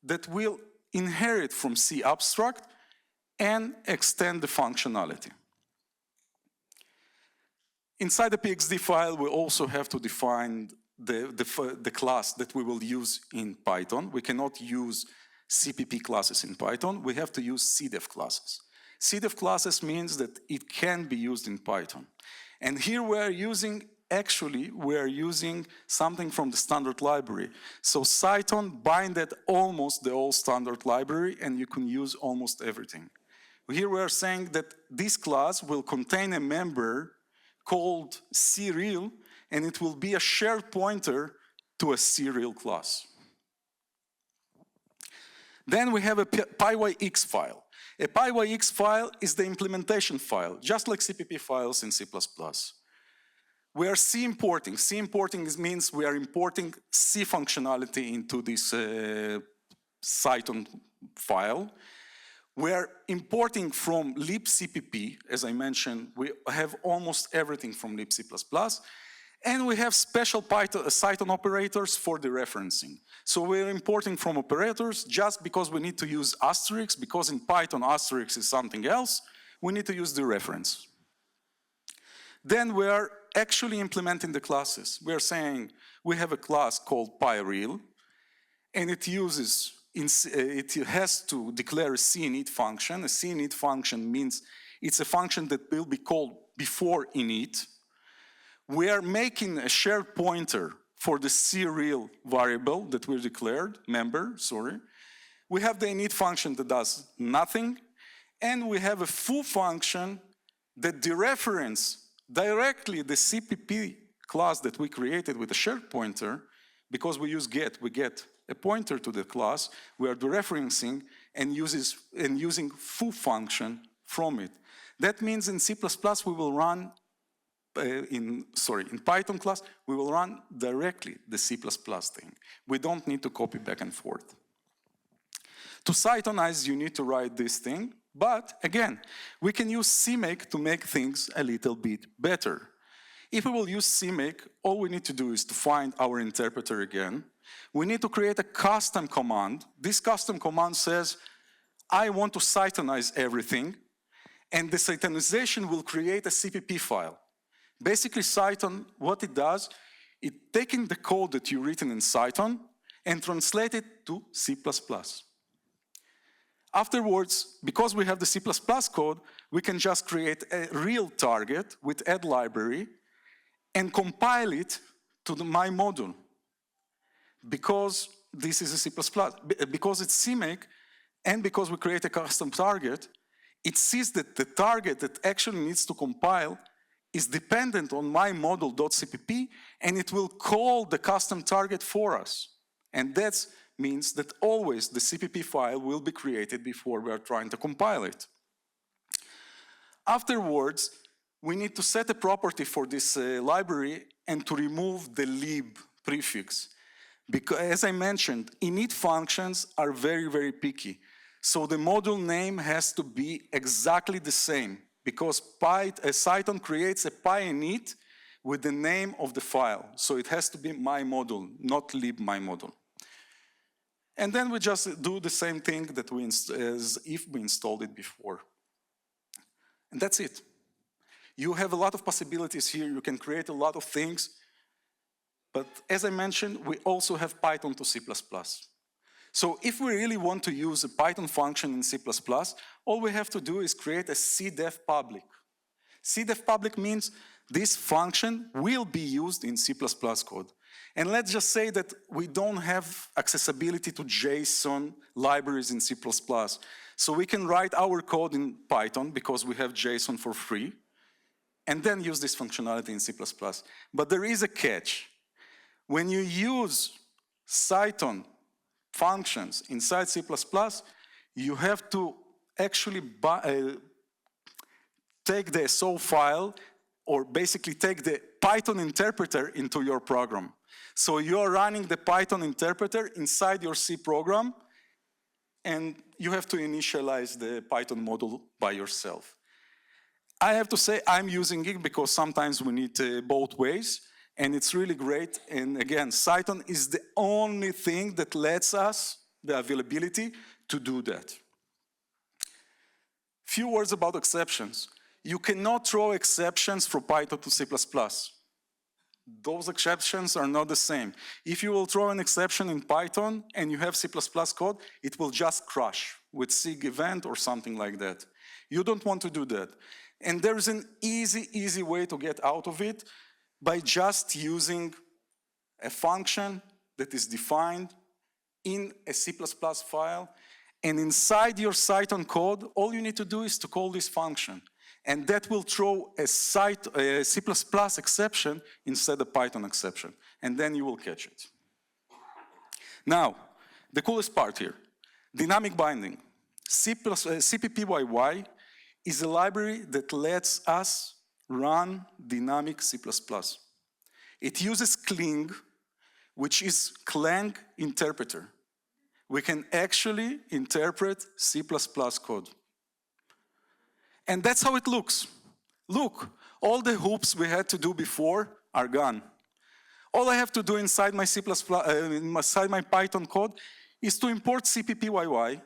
that will inherit from cAbstract and extend the functionality. Inside the PXD file, we also have to define the class that we will use in Python. We cannot use CPP classes in Python. We have to use cdef classes. Cdef classes means that it can be used in Python. And here we are using something from the standard library. So Cython binded almost the whole standard library, and you can use almost everything. Here we are saying that this class will contain a member called cReal, and it will be a shared pointer to a cReal class. Then we have a PyYX file. A PyYX file is the implementation file, just like CPP files in C++. We are C importing. C importing means we are importing C functionality into this Cython file. We are importing from libcpp, as I mentioned. We have almost everything from libc++. And we have special Cython operators for the referencing. So we're importing from operators just because we need to use asterisk, because in Python asterisk is something else, we need to use the reference. Then we are actually implementing the classes. We are saying we have a class called PyReal, and it has to declare a cinit function. A cinit function means it's a function that will be called before init. We are making a shared pointer for the cReal variable that we declared, member, sorry. We have the init function that does nothing, and we have a foo function that dereference directly the CPP class that we created with a shared pointer. Because we use get, we get a pointer to the class, we are dereferencing and using foo function from it. That means in C++ we will run in Python class, we will run directly the C++ thing. We don't need to copy back and forth. To Cythonize, you need to write this thing, but again, we can use CMake to make things a little bit better. If we will use CMake, all we need to do is to find our interpreter again. We need to create a custom command. This custom command says, I want to Cythonize everything, and the Cythonization will create a CPP file. Basically, Cython, what it does, it's taking the code that you've written in Cython and translate it to C++. Afterwards, because we have the C++ code, we can just create a real target with add library and compile it to my module. Because this is a C++, because it's CMake, and because we create a custom target, it sees that the target that actually needs to compile is dependent on my module.cpp, and it will call the custom target for us. And that means that always the CPP file will be created before we are trying to compile it. Afterwards, we need to set a property for this library and to remove the lib prefix. Because, as I mentioned, init functions are very, very picky. So the module name has to be exactly the same, because Cython creates a pyinit with the name of the file. So it has to be my module, not lib my module. And then we just do the same thing that as if we installed it before. And that's it. You have a lot of possibilities here. You can create a lot of things. But as I mentioned, we also have Python to C++. So if we really want to use a Python function in C++, all we have to do is create a cdef public. Cdef public means this function will be used in C++ code. And let's just say that we don't have accessibility to JSON libraries in C++. So we can write our code in Python because we have JSON for free, and then use this functionality in C++. But there is a catch. When you use Cython functions inside C++, you have to actually take the SO file, or basically take the Python interpreter into your program. So you're running the Python interpreter inside your C program, and you have to initialize the Python module by yourself. I have to say I'm using it because sometimes we need both ways, and it's really great. And again, Cython is the only thing that lets us the availability to do that. Few words about exceptions. You cannot throw exceptions from Python to C++. Those exceptions are not the same. If you will throw an exception in Python and you have C++ code, it will just crash with SIG event or something like that. You don't want to do that. And there's an easy way to get out of it by just using a function that is defined in a C++ file, and inside your Cython code, all you need to do is to call this function. And that will throw a C++ exception instead of Python exception. And then you will catch it. Now, the coolest part here, dynamic binding. cppyy is a library that lets us run dynamic C++. It uses Cling, which is Clang interpreter. We can actually interpret C++ code. And that's how it looks. Look, all the hoops we had to do before are gone. All I have to do inside my inside my Python code is to import cppyy,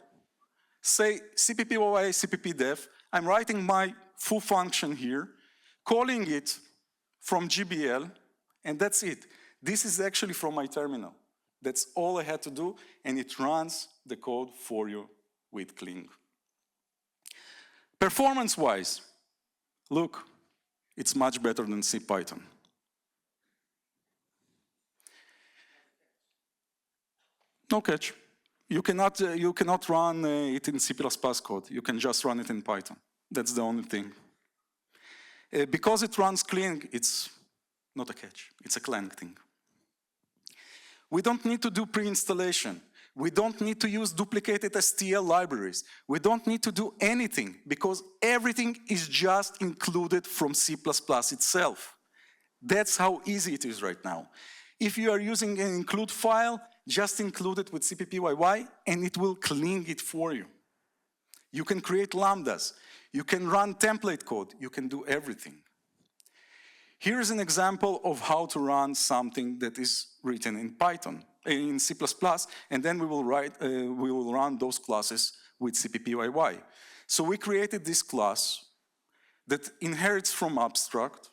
say cppyy cppdef. I'm writing my foo function here, calling it from GBL, and that's it. This is actually from my terminal. That's all I had to do, and it runs the code for you with Cling. Performance-wise, look, it's much better than CPython. No catch. You cannot run it in C++ code. You can just run it in Python. That's the only thing. Because it runs Cling, it's not a catch. It's a Clang thing. We don't need to do pre-installation. We don't need to use duplicated STL libraries. We don't need to do anything because everything is just included from C++ itself. That's how easy it is right now. If you are using an include file, just include it with cppyy and it will cling it for you. You can create lambdas. You can run template code. You can do everything. Here's an example of how to run something that is written in Python, in C++, and then we will run those classes with cppyy. So we created this class that inherits from abstract,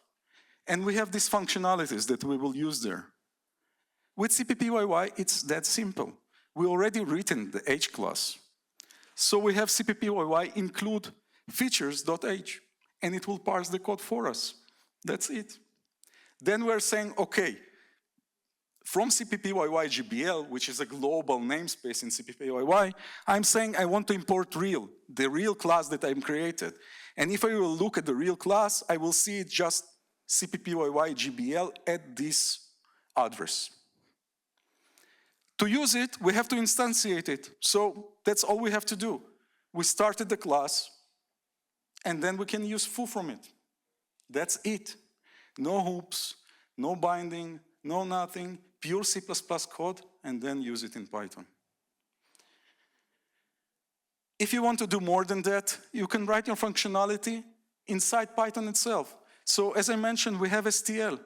and we have these functionalities that we will use there. With cppyy, it's that simple. We already written the h class. So we have cppyy include features.h, and it will parse the code for us. That's it. Then we're saying, okay, from cppyy GBL, which is a global namespace in cppyy, I'm saying I want to import real, the real class that I'm created. And if I will look at the real class, I will see it just cppyy GBL at this address. To use it, we have to instantiate it. So that's all we have to do. We started the class, and then we can use foo from it. That's it. No hoops, no binding, no nothing, pure C++ code, and then use it in Python. If you want to do more than that, you can write your functionality inside Python itself. So as I mentioned, we have STL.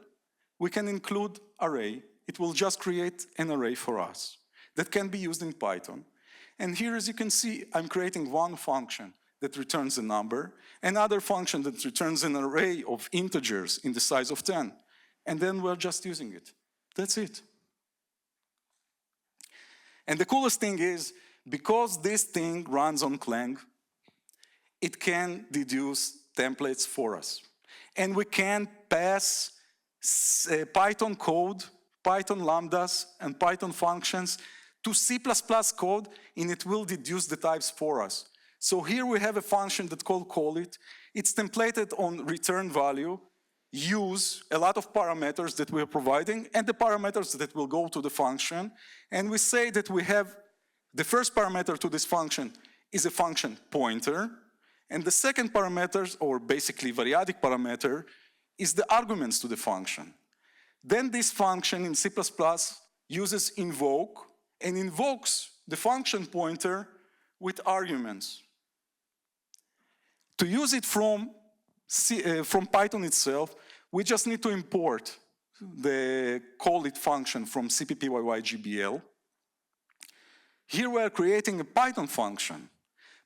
We can include array. It will just create an array for us that can be used in Python. And here, as you can see, I'm creating one function that returns a number, another function that returns an array of integers in the size of 10. And then we're just using it. That's it. And the coolest thing is, because this thing runs on Clang, it can deduce templates for us. And we can pass Python code, Python lambdas, and Python functions to C++ code, and it will deduce the types for us. So here we have a function that called call it. It's templated on return value. use a lot of parameters that we are providing and the parameters that will go to the function. And we say that we have the first parameter to this function is a function pointer. And the second parameter, or basically variadic parameter, is the arguments to the function. Then this function in C++ uses invoke and invokes the function pointer with arguments. To use it from Python itself, we just need to import the call it function from cppyy GBL. Here we are creating a Python function.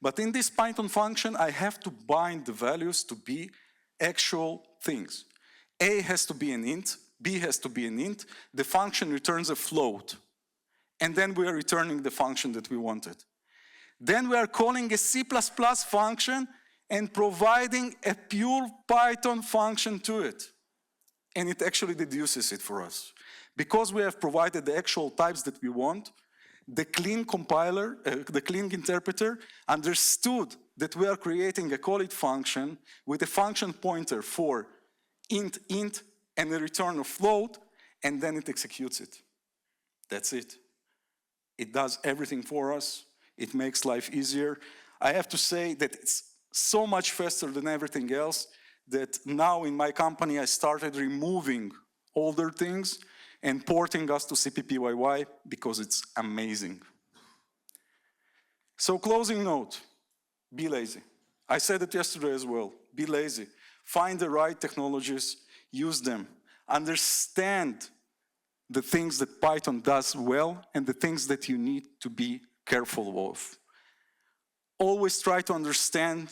But in this Python function, I have to bind the values to be actual things. A has to be an int, B has to be an int, the function returns a float. And then we are returning the function that we wanted. Then we are calling a C++ function and providing a pure Python function to it. And it actually deduces it for us. Because we have provided the actual types that we want, the clean compiler, the clean interpreter understood that we are creating a call it function with a function pointer for int and a return of float, and then it executes it. That's it. It does everything for us. It makes life easier. I have to say that it's so much faster than everything else that now in my company I started removing older things and porting us to cppyy because it's amazing. So closing note, be lazy. I said it yesterday as well, be lazy. Find the right technologies, use them. Understand the things that Python does well and the things that you need to be careful of. Always try to understand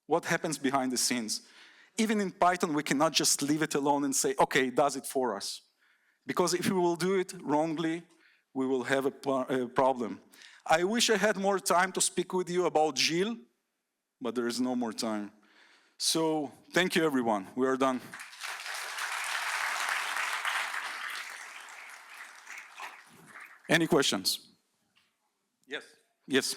what happens behind the scenes. Even in Python, we cannot just leave it alone and say, okay, it does it for us. Because if we will do it wrongly, we will have a problem. I wish I had more time to speak with you about GIL, but there is no more time. So thank you, everyone. We are done. Any questions? Yes. Yes.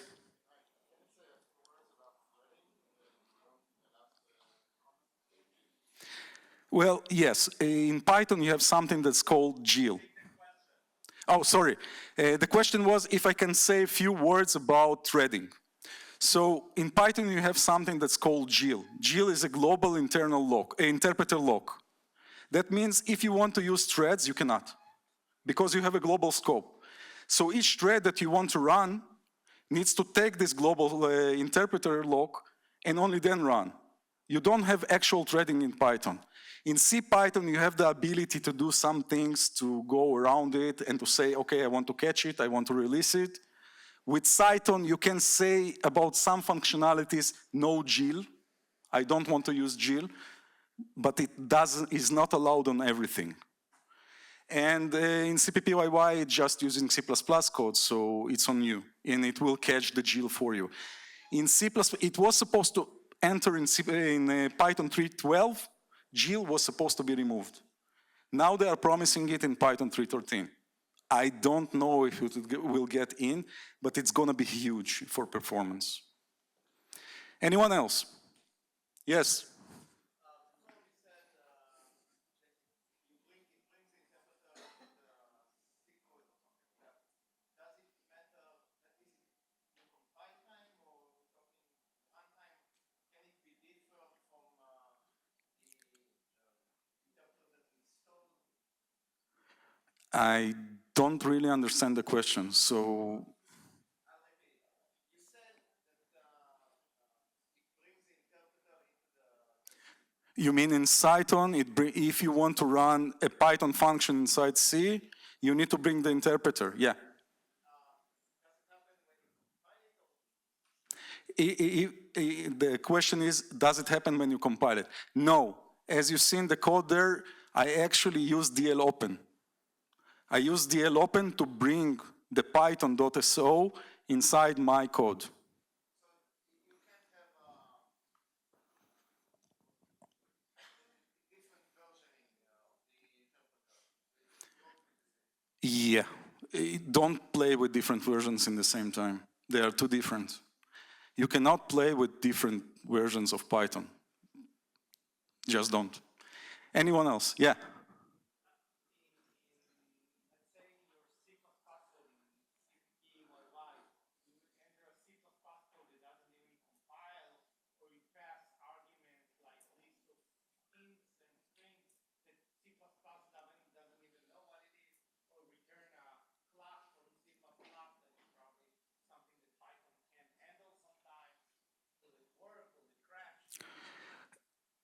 Well, yes. In Python, you have something that's called GIL. Oh, sorry. The question was if I can say a few words about threading. So in Python, you have something that's called GIL. GIL is a global internal lock, interpreter lock. That means if you want to use threads, you cannot, because you have a global scope. So each thread that you want to run needs to take this global interpreter lock and only then run. You don't have actual threading in Python. In CPython, you have the ability to do some things to go around it and to say, okay, I want to catch it, I want to release it. With Cython, you can say about some functionalities, no GIL. I don't want to use GIL, but it is not allowed on everything. And in cppyy, it's just using C++ code, so it's on you, and it will catch the GIL for you. In C++, it was supposed to enter in Python 3.12, GIL was supposed to be removed. Now they are promising it in Python 3.13. I don't know if it will get in, but it's going to be huge for performance. Anyone else? Yes? I don't really understand the question, so... You mean in Cython, if you want to run a Python function inside C, you need to bring the interpreter, yeah. The question is, does it happen when you compile it? No. As you see in the code there, I actually use dlopen. I use dlopen to bring the python.so inside my code. Yeah. Don't play with different versions in the same time. They are too different. You cannot play with different versions of Python. Just don't. Anyone else? Yeah.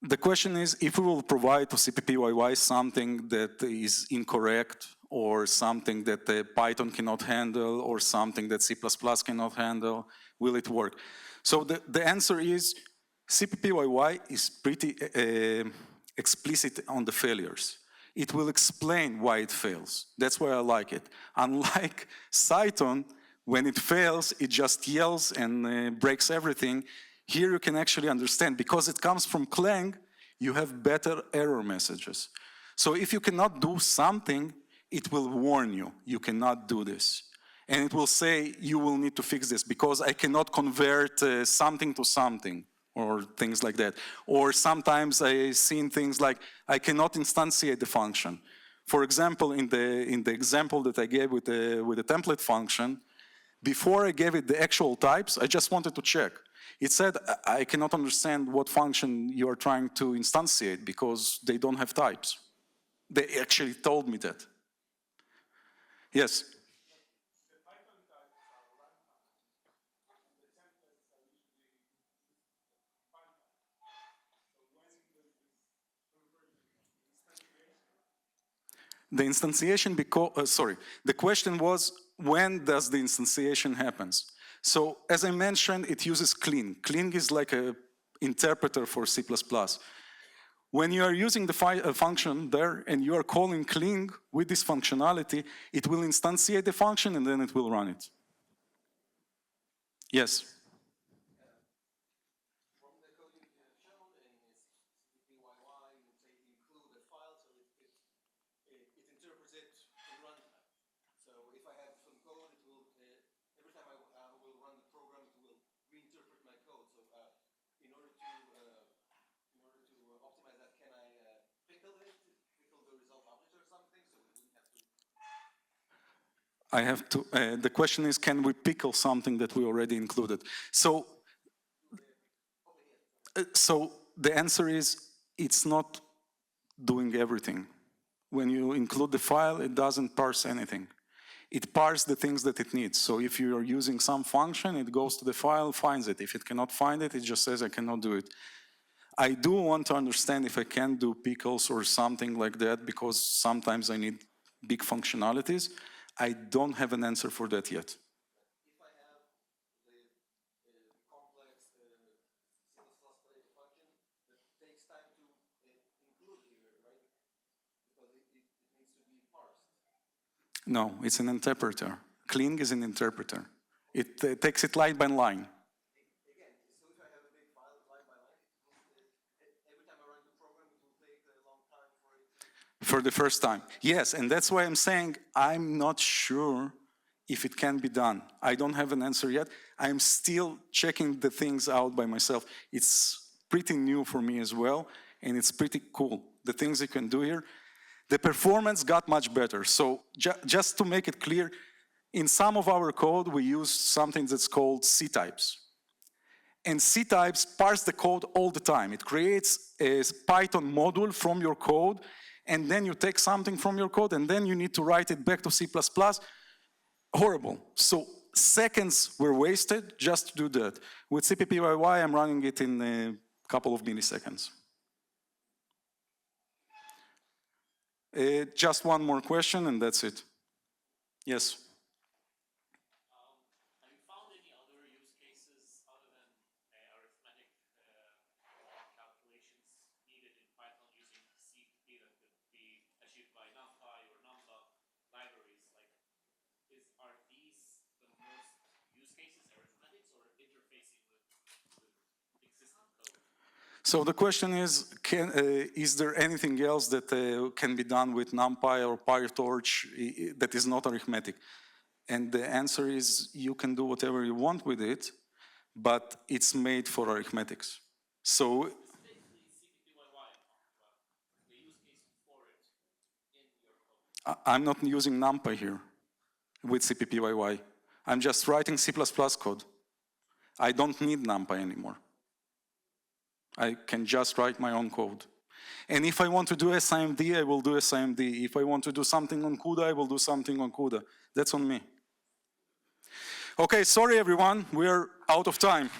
The question is if we will provide to cppyy something that is incorrect or something that Python cannot handle or something that C++ cannot handle, will it work? So the answer is cppyy is pretty explicit on the failures. It will explain why it fails. That's why I like it. Unlike Cython, when it fails, it just yells and breaks everything. Here you can actually understand, because it comes from Clang, you have better error messages. So if you cannot do something, it will warn you, you cannot do this. And it will say, you will need to fix this because I cannot convert something to something, or things like that. Or sometimes I've seen things like, I cannot instantiate the function. For example, in the example that I gave with the template function, before I gave it the actual types, I just wanted to check. It said, I cannot understand what function you are trying to instantiate because they don't have types. They actually told me that. Yes? The instantiation, the question was, when does the instantiation happens? So, as I mentioned, it uses clean. Clean is like an interpreter for C++. When you are using the function there and you are calling cling with this functionality, it will instantiate the function and then it will run it. Yes? I have to, the question is, can we pickle something that we already included? So the answer is, it's not doing everything. When you include the file, it doesn't parse anything. It parses the things that it needs. So if you are using some function, it goes to the file, finds it. If it cannot find it, it just says, I cannot do it. I do want to understand if I can do pickles or something like that, because sometimes I need big functionalities. I don't have an answer for that yet. No, it's an interpreter. Cling is an interpreter. It takes it line by line. For the first time. Yes, and that's why I'm saying I'm not sure if it can be done. I don't have an answer yet. I'm still checking the things out by myself. It's pretty new for me as well, and it's pretty cool. The things you can do here. The performance got much better. So just to make it clear, in some of our code, we use something that's called C-types. And C-types parse the code all the time. It creates a Python module from your code, and then you take something from your code, and then you need to write it back to C++. Horrible. So seconds were wasted just to do that. With cppyy, I'm running it in a couple of milliseconds. Just one more question, and that's it. Yes? So the question is there anything else that can be done with NumPy or PyTorch that is not arithmetic? And the answer is you can do whatever you want with it, but it's made for arithmetics. So I'm not using NumPy here with cppyy. I'm just writing C++ code. I don't need NumPy anymore. I can just write my own code. And if I want to do SIMD, I will do SIMD. If I want to do something on CUDA, I will do something on CUDA. That's on me. Okay, sorry everyone, we're out of time.